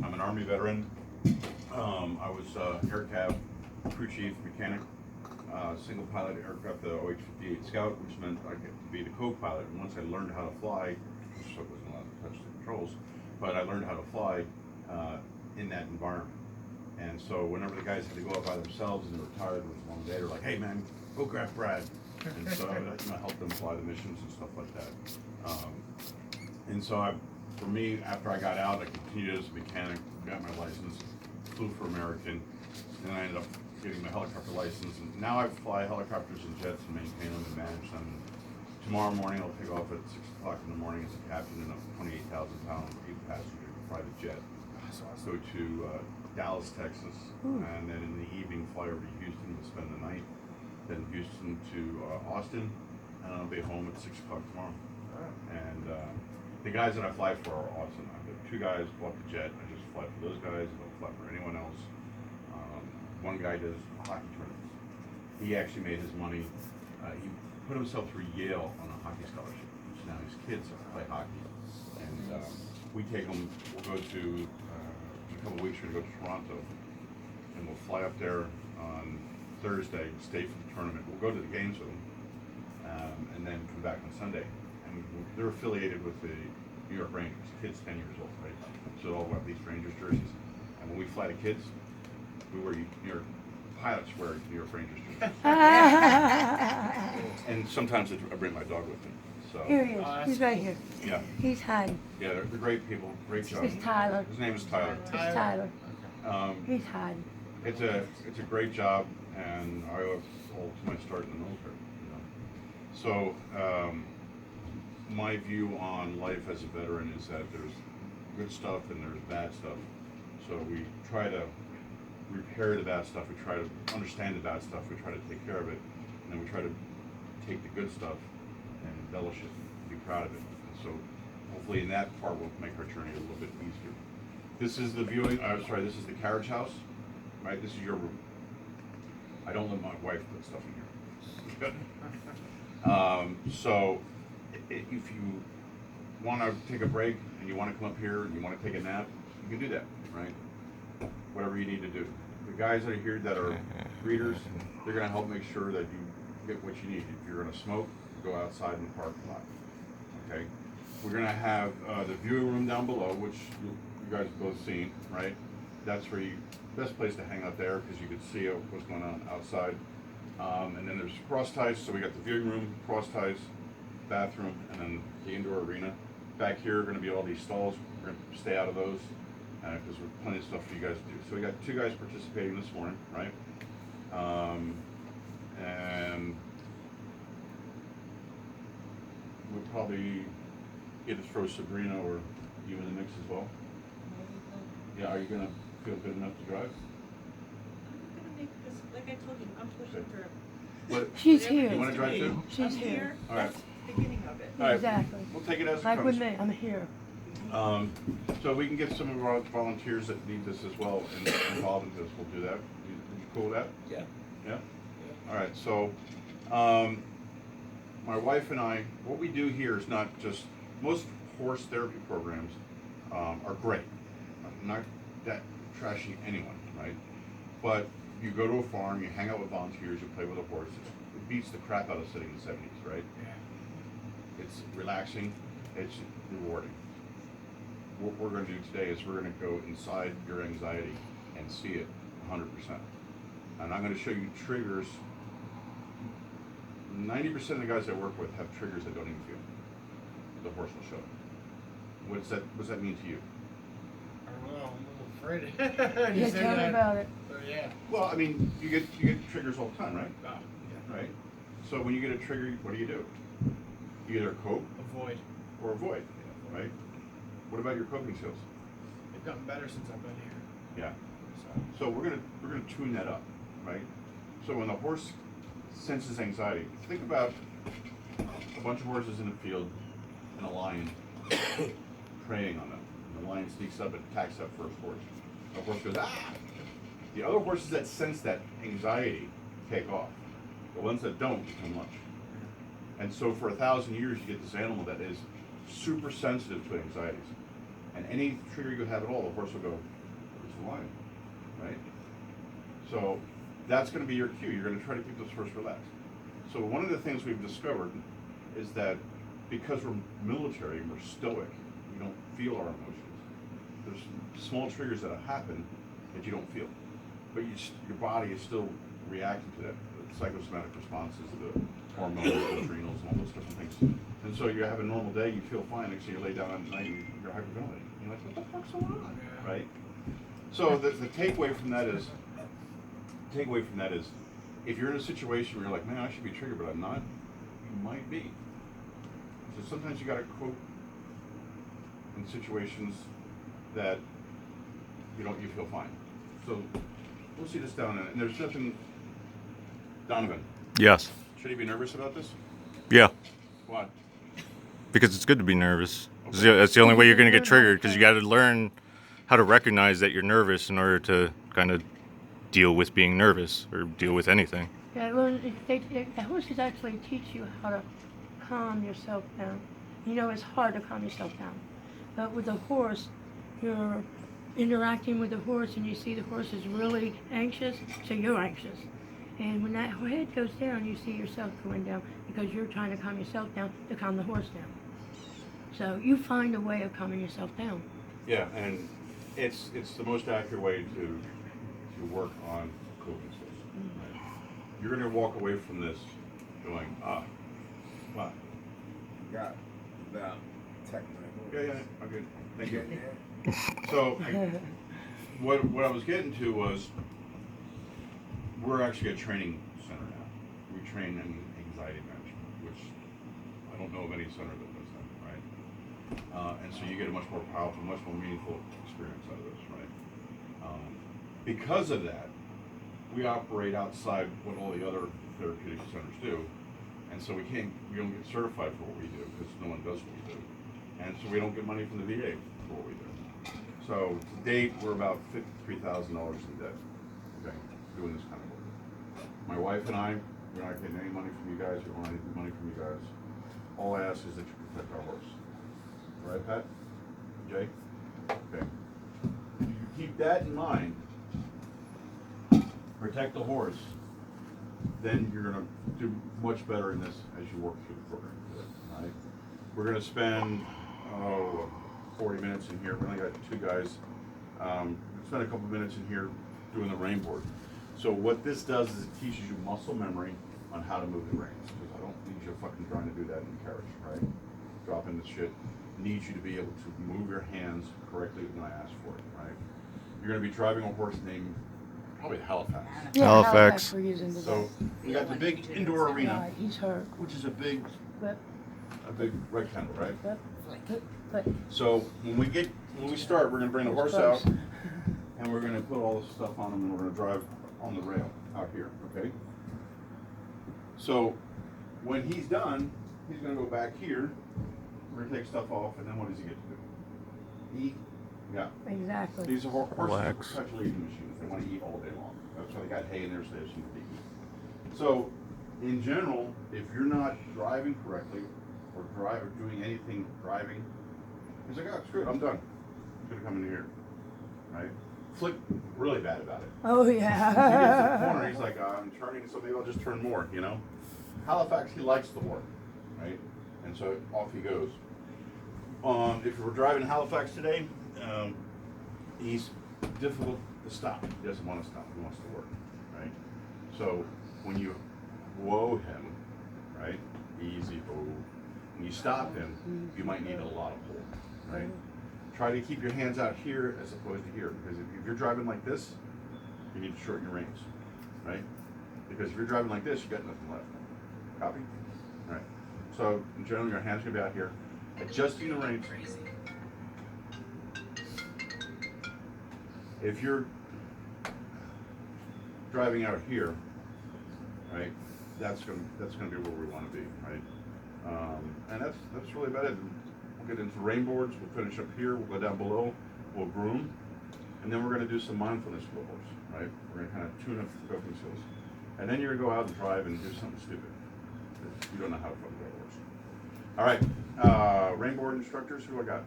I'm an Army veteran. I was air cab, crew chief, mechanic, single pilot aircraft, the OH-58 Scout, which meant I get to be the co-pilot. And once I learned how to fly, so I wasn't allowed to touch the controls, but I learned how to fly in that environment. And so whenever the guys had to go out by themselves and they were tired, it was a long day, they're like, "Hey man, go grab Brad." And so I would, help them fly the missions and stuff like that. And so for me, after I got out, I continued as a mechanic, got my license, flew for American, and I ended up getting my helicopter license. And now I fly helicopters and jets and maintain them and manage them. Tomorrow morning I'll take off at 6 o'clock in the morning as a captain in a 28,000-pound, 8-passenger private jet. That's Go awesome. to Dallas, Texas, and then in the evening fly over to Houston to spend the night. Then Houston to Austin, and I'll be home at 6 o'clock tomorrow. And the guys that I fly for are awesome. I've got 2 guys go up the jet. I just fly for those guys. I don't fly for anyone else. One guy does hockey tournaments. He actually made his money. He put himself through Yale on a hockey scholarship. So now his kids play hockey, and we take them. We'll go to in a couple of weeks. We're gonna go to Toronto, and we'll fly up there on Thursday, stay for the tournament. We'll go to the games with them, and then come back on Sunday. And they're affiliated with the New York Rangers. Kids 10 years old, right? So they'll wear these Rangers jerseys. And when we fly the kids, we wear New York pilots wear New York Rangers jerseys. And sometimes I bring my dog with me. So Here he is. Oh, He's right here. yeah, He's hiding. yeah, they're great people, great job. It's Tyler. His name is Tyler. It's Tyler. Um, He's hiding. it's a great job, and I owe it all to my start in the military. So my view on life as a veteran is that there's good stuff and there's bad stuff. So we try to repair the bad stuff. We try to understand the bad stuff. We try to take care of it, and then we try to take the good stuff and embellish it, be proud of it. And so hopefully in that part we'll make our journey a little bit easier. This is the viewing. This is the carriage house, right? This is your room. I don't let my wife put stuff in here. So if you want to take a break and you want to come up here and you want to take a nap, you can do that, right? Whatever you need to do. The guys that are here that are readers, they're going to help make sure that you get what you need. If you're going to smoke, go outside in the parking lot. Okay? We're going to have the viewing room down below, which you guys have both seen, right? That's where best place to hang out there because you can see what's going on outside. And then there's cross ties, so we got the viewing room, cross ties, bathroom, and then the indoor arena. Back here are going to be all these stalls. We're going to stay out of those because there's plenty of stuff for you guys to do. So we got 2 guys participating this morning, right? And we'll probably either throw Sabrina or you in the mix as well. Yeah, are you going to feel good enough to drive? I'm gonna make this, like I told you, I'm pushing through. What? She's Whatever here. needs You wanna to drive be. too? She's I'm here. here, All right. that's the beginning of it. All right. Exactly. We'll take it as it Like comes. with me. I'm here. So we can get some of our volunteers that need this as well involved in this. We'll do that. You cool with that? Yeah. Yeah? All right, so my wife and I, what we do here is not just, most horse therapy programs are great. I'm not that trashing anyone, right? But you go to a farm, you hang out with volunteers, you play with a horse. It beats the crap out of sitting in the 70s, right? Yeah. It's relaxing, it's rewarding. What we're going to do today is we're going to go inside your anxiety and see it 100%. And I'm going to show you triggers. 90% of the guys I work with have triggers that don't even feel. The horse will show it. What does that mean to you? I don't know. I'm a little afraid. You Yeah, say tell me that. about it. Yeah. Well, I mean, you get triggers all the time, right? Oh, yeah. Right. So when you get a trigger, what do? You either cope Avoid. or avoid, right? What about your coping skills? They've gotten better since I've been here. Yeah. So. So we're gonna tune that up, right? So when the horse senses anxiety, think about a bunch of horses in the field and a lion preying on them. And the lion sneaks up and attacks that first horse. The horse goes, ah! The other horses that sense that anxiety take off. The ones that don't become lunch. And so for 1,000 years you get this animal that is super sensitive to anxieties. And any trigger you have at all, the horse will go, it's a lion, right? So that's going to be your cue. You're going to try to keep this horse relaxed. So one of the things we've discovered is that because we're military, we're stoic, we don't feel our emotions. There's small triggers that happen that you don't feel, but your body is still reacting to that. The psychosomatic responses, the hormones, the adrenals, and all those different things. And so you have a normal day, you feel fine, next thing you lay down at night, you're hyperventilating. You're like, what the fuck's going on, right? So the takeaway from that is, if you're in a situation where you're like, man, I should be triggered, but I'm not, you might be. So sometimes you gotta cope in situations that you feel fine. So we'll see this down, and there's nothing. Donovan, Yes. should he be nervous about this? Yeah. Why? Because it's good to be nervous. Okay. That's the only way you're going to get triggered, because you got to learn how to recognize that you're nervous in order to kind of deal with being nervous or deal with anything. Yeah, well, the horses actually teach you how to calm yourself down. You know, it's hard to calm yourself down. But with a horse, you're interacting with the horse and you see the horse is really anxious, so you're anxious. And when that head goes down, you see yourself going down because you're trying to calm yourself down to calm the horse down. So you find a way of calming yourself down. Yeah, and it's the most accurate way to work on coping skills. Right? You're going to walk away from this going, what? Got that technical. Yeah, okay, thank you. So, what I was getting to was, we're actually a training center now. We train in anxiety management, which I don't know of any center that does that, right? And so you get a much more powerful, much more meaningful experience out of this, right? Because of that, we operate outside what all the other therapeutic centers do, and so we don't get certified for what we do because no one does what we do, and so we don't get money from the VA for what we do. So to date, we're about $53,000 in debt, okay, doing this kind of work. My wife and I, we're not getting any money from you guys. We don't want any money from you guys. All I ask is that you protect our horse. Right, Pat? Jay? Okay. If you keep that in mind, protect the horse, then you're going to do much better in this as you work through the program. Right? We're going to spend 40 minutes in here. We only got two guys. We'll spend a couple minutes in here doing the rein board. So what this does is it teaches you muscle memory on how to move the reins. Because I don't need you fucking trying to do that in the carriage, right? Dropping this shit needs you to be able to move your hands correctly when I ask for it, right? You're going to be driving a horse named probably Halifax. Yeah, Halifax. we're using today. So you got the big indoor arena, Right, he's hurt. which is a big But, rectangle, right? but So when we start, we're going to bring the horse out, and we're going to put all this stuff on him, and we're going to drive on the rail out here, okay? So when he's done, he's going to go back here. We're going to take stuff off, and then what does he get to do? Eat. Yeah. exactly. These are horses Relax. perpetually eating machines. They want to eat all day long. That's why they got hay in there so they have something to eat. So, in general, if you're not driving correctly or doing anything driving, he's like, oh, screw it, I'm done. I'm gonna come in here, right? Flick really bad about it. Oh, He gets to the corner, yeah. he's like, I'm turning, so maybe I'll just turn more, you know? Halifax, he likes the work, right? And so off he goes. If we're driving Halifax today, he's difficult to stop. He doesn't want to stop, he wants to work, right? So when you whoa him, right? Easy, whoa. When you stop him, you might need a lot of pull, right? Try to keep your hands out here as opposed to here, because if you're driving like this, you need to shorten your reins, right? Because if you're driving like this, you got nothing left. Copy? All right. So in general, your hands gonna be out here, adjusting the reins. If you're driving out here, right, that's gonna be where we want to be, right? And that's really about it. We'll get into rein boards. We'll finish up here. We'll go down below. We'll groom, and then we're going to do some mindfulness with the horse, right? We're going to kind of tune up the coping skills, and then you're going to go out and drive and do something stupid that you don't know how to fucking drive a horse. All right, rein board instructors. Who I got?